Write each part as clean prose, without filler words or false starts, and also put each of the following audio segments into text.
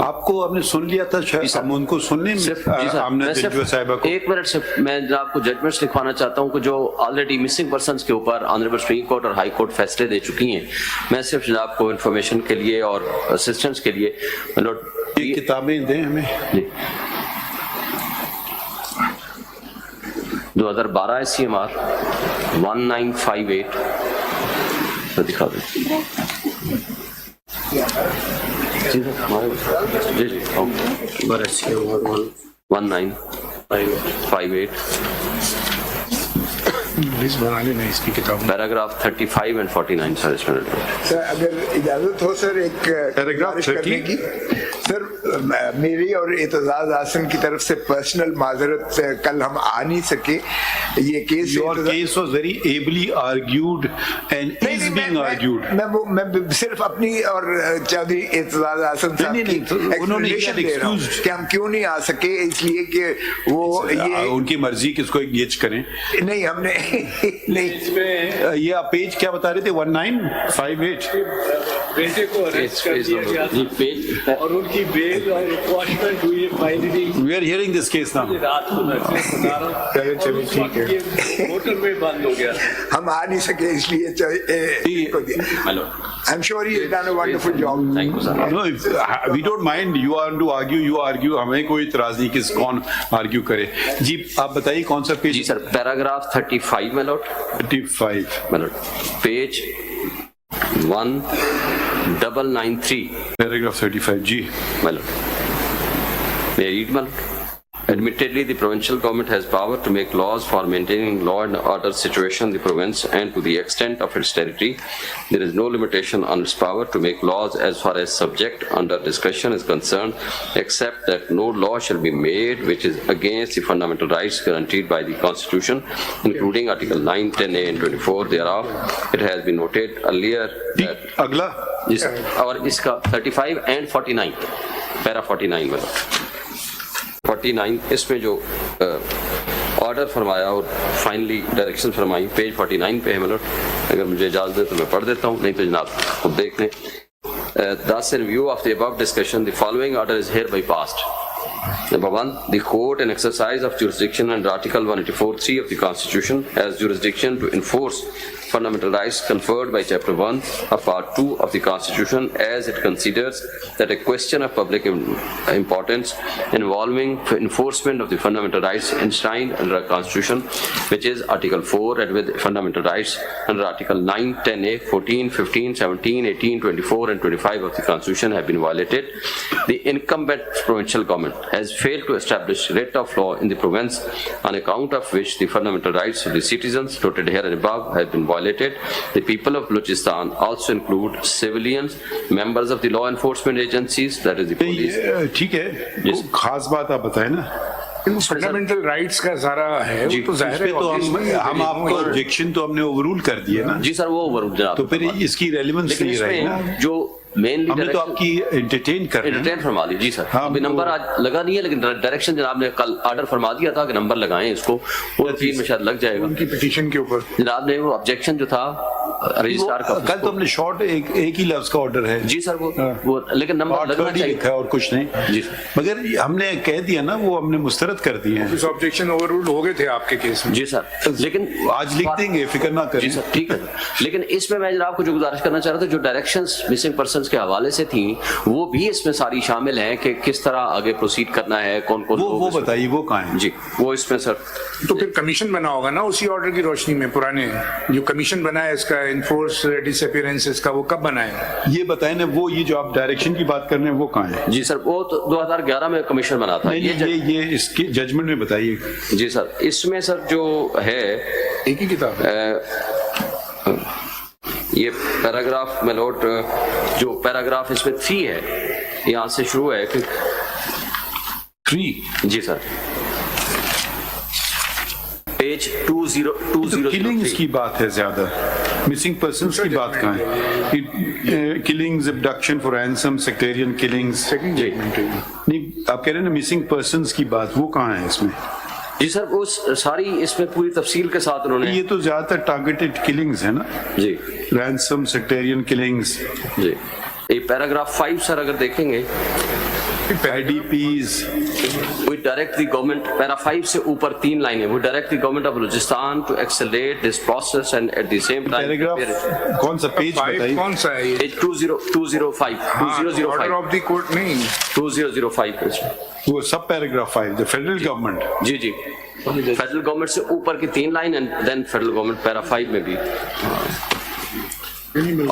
आपको हमने सुन लिया था, हम उनको सुनने में साहिबा को। एक मिनट से मैं आपको जजमेंट्स लिखवाना चाहता हूँ कि जो ऑलरेडी मिसिंग पर्सन्स के ऊपर ऑनरेबल सुप्रीम कोर्ट और हाई कोर्ट फैसले दे चुकी हैं। मैं सिर्फ जनाब को इन्फॉर्मेशन के लिए और असिस्टेंस के लिए ये किताबें दें हमें। 2012 CMR 1958 तो दिखा दो जी जी 1958 पैराग्राफ 35 एंड 49 सर अगर इजाजत हो सर एक पैराग्राफ 30 सर मेरी और एतजाज आसन की तरफ से पर्सनल माजरत, कल हम आ नहीं सके। ये case Your case was very ably argued and is being argued। मैं सिर्फ अपनी और चौधरी एतजाज आसन साहब की एक्सप्लेनेशन दे रहा हूँ कि हम क्यों नहीं आ सके, इसलिए कि वो ये उनकी मर्जी किसको एंगेज करें। नहीं हमने नहीं ये आप पेज क्या बता रहे थे 1958 बेटे को अरेस्ट कर दिया गया और उनकी बेल और रिक्वेस्टमेंट हुई finally. We are hearing this case now। रात को मैं बता रहा हूँ चलिए ठीक है, होटल में बंद हो गया, हम आ नहीं सके इसलिए को दिया। I'm sure he has done a wonderful job। Thank you sir. No, we don't mind। You want to argue, you argue। हमें कोई इतराज नहीं किस कौन आर्ग्यू करे। जी आप बताइए कौन सा पेज। जी सर पैराग्राफ 35 में लौट 35 में लौट पेज 1993 पैराग्राफ 35 जी में लौट may I read mal? Admittedly, the provincial government has power to make laws for maintaining law and order situation in the province, and to the extent of its territory, there is no limitation on its power to make laws as far as subject under discussion is concerned, except that no law shall be made which is against the fundamental rights guaranteed by the Constitution, including Article 9, 10A and 24 thereof. It has been noted earlier that अगला yes, और इसका 35 and 49 para 49 में 49 इसमें जो order फरमाया और finally direction फरमाई page 49 पे है। मतलब अगर मुझे इजाजत दे तो मैं पढ़ देता हूँ, नहीं तो जनाब खुद देख लें। Thus in view of the above discussion, the following order is hereby passed। Number 1, the court in exercise of jurisdiction under Article 184(3) of the Constitution has jurisdiction to enforce fundamental rights conferred by Chapter 1 of Part 2 of the Constitution, as it considers that a question of public importance involving enforcement of the fundamental rights enshrined under the Constitution, which is Article 4, and with fundamental rights under Article 9, 10A, 14, 15, 17, 18, 24 and 25 of the Constitution have been violated. The incumbent provincial government has failed to establish writ of law in the province, on account of which the fundamental rights of the citizens noted here and above have been violated. The people of Balochistan also include civilians, members of the law enforcement agencies, that is the police। ठीक है, Yes. खास बात आप बताए ना। Fundamental rights का सारा है जी, तो जाहिर है तो हम आपको ऑब्जेक्शन तो हमने ओवररूल कर दिए ना। जी सर वो ओवररूल जनाब, तो फिर इसकी रेलेवेंस नहीं रही ना। जो मेनली हमने तो आपकी एंटरटेन कर एंटरटेन फरमा ली। जी सर हाँ, अभी नंबर आज लगा नहीं है, लेकिन डायरेक्शन जनाब ने कल ऑर्डर फरमा दिया था कि नंबर लगाएं इसको, वो 3 में शायद लग जाएगा। उनकी पिटीशन के ऊपर जनाब ने वो ऑब्जेक्शन जो था रजिस्ट्रार का कल तो हमने शॉर्ट एक ही लफ्ज का ऑर्डर है। जी सर वो लेकिन नंबर लगना चाहिए लिखा है और कुछ नहीं। जी मगर हमने कह दिया ना, वो हमने मुस्तरद कर दिए हैं। कुछ ऑब्जेक्शन ओवररूल हो गए थे आपके केस में। जी सर लेकिन आज लिख देंगे, फिक्र ना करें। जी सर ठीक है, लेकिन इसमें मैं जनाब को जो गुजारिश करना चाह रहा था, जो डायरेक्शंस मिसिंग पर्संस के हवाले से थी वो भी इसमें सारी शामिल हैं कि किस तरह आगे प्रोसीड करना है, कौन कौन वो बताइए वो कहाँ है। जी वो इसमें सर तो फिर कमीशन बना होगा ना उसी ऑर्डर की रोशनी में। पुराने जो कमीशन बना है इसका इन्फोर्स डिसअपीयरेंसेस का, वो कब बना है ये बताएं ना। वो ये जो आप डायरेक्शन की बात कर रहे हैं वो कहाँ है। जी सर वो तो 2011 में कमीशन बना था। ये इसके जजमेंट में बताइए। जी सर इसमें सर जो है एक ही किताब है। ये पैराग्राफ में लौट जो पैराग्राफ इसमें 3 है, यहाँ से शुरू है कि 3। जी सर पेज 2020 किलिंग्स की बात है ज्यादा, मिसिंग पर्सन्स की बात कहाँ है। Killings, abduction for ransom, sectarian killings. नहीं आप कह रहे हैं ना मिसिंग पर्सन्स की बात, वो कहाँ है इसमें। जी सर वो सारी इसमें पूरी तफसील के साथ उन्होंने, ये तो ज्यादातर टारगेटेड किलिंग्स है ना। जी रैंसम, सेक्टेरियन किलिंग्स। जी ये पैराग्राफ 5 सर अगर देखेंगे IDPs. We direct the government, para 5 से ऊपर 3 लाइनें, we direct the government of Balochistan to accelerate this process and at the same time paragraph कौन सा पेज फाइव बताइए? कौन सा है ये? page 2005 order 2005 of the court नहीं 2005 page. वो सब पैराग्राफ 5, the federal government. जी जी, फेडरल गवर्नमेंट से ऊपर की 3 line and then federal government para 5 में भी,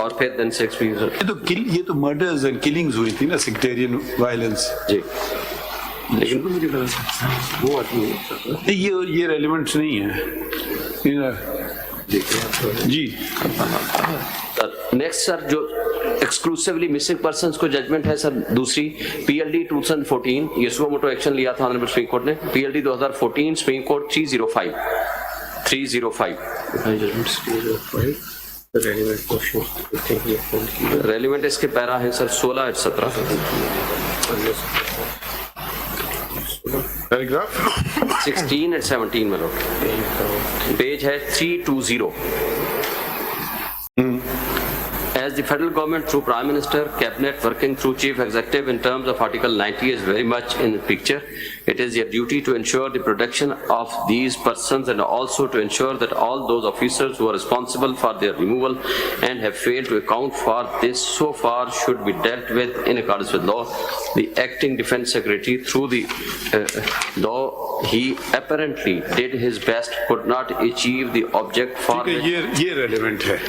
और फिर देन 6 भी। ये तो मर्डर्स एंड किलिंग्स हुई थी ना, सेक्टेरियन वायलेंस। जी, लेकिन ये रेलेवेंट नहीं है जी। नेक्स्ट सर, जो एक्सक्लूसिवली मिसिंग पर्संस को जजमेंट है सर, दूसरी PLD 2014, ये सुओ मोटो एक्शन लिया था ऑनरेबल सुप्रीम कोर्ट ने। PLD 2014 सुप्रीम कोर्ट 305 रेलिवेंट इसके पैरा है सर 16 और 17 पैराग्राफ 16 and 17 में लोग, पेज है 320। As the federal government through Prime Minister, Cabinet working through Chief Executive in terms of Article 90 is very much in the picture. It is their duty to ensure the protection of these persons and also to ensure that all those officers who are responsible for their removal and have failed to account for this so far should be dealt with in accordance with law. The acting Defence Secretary, through the though he apparently did his best, could not achieve the object for which ये relevant है।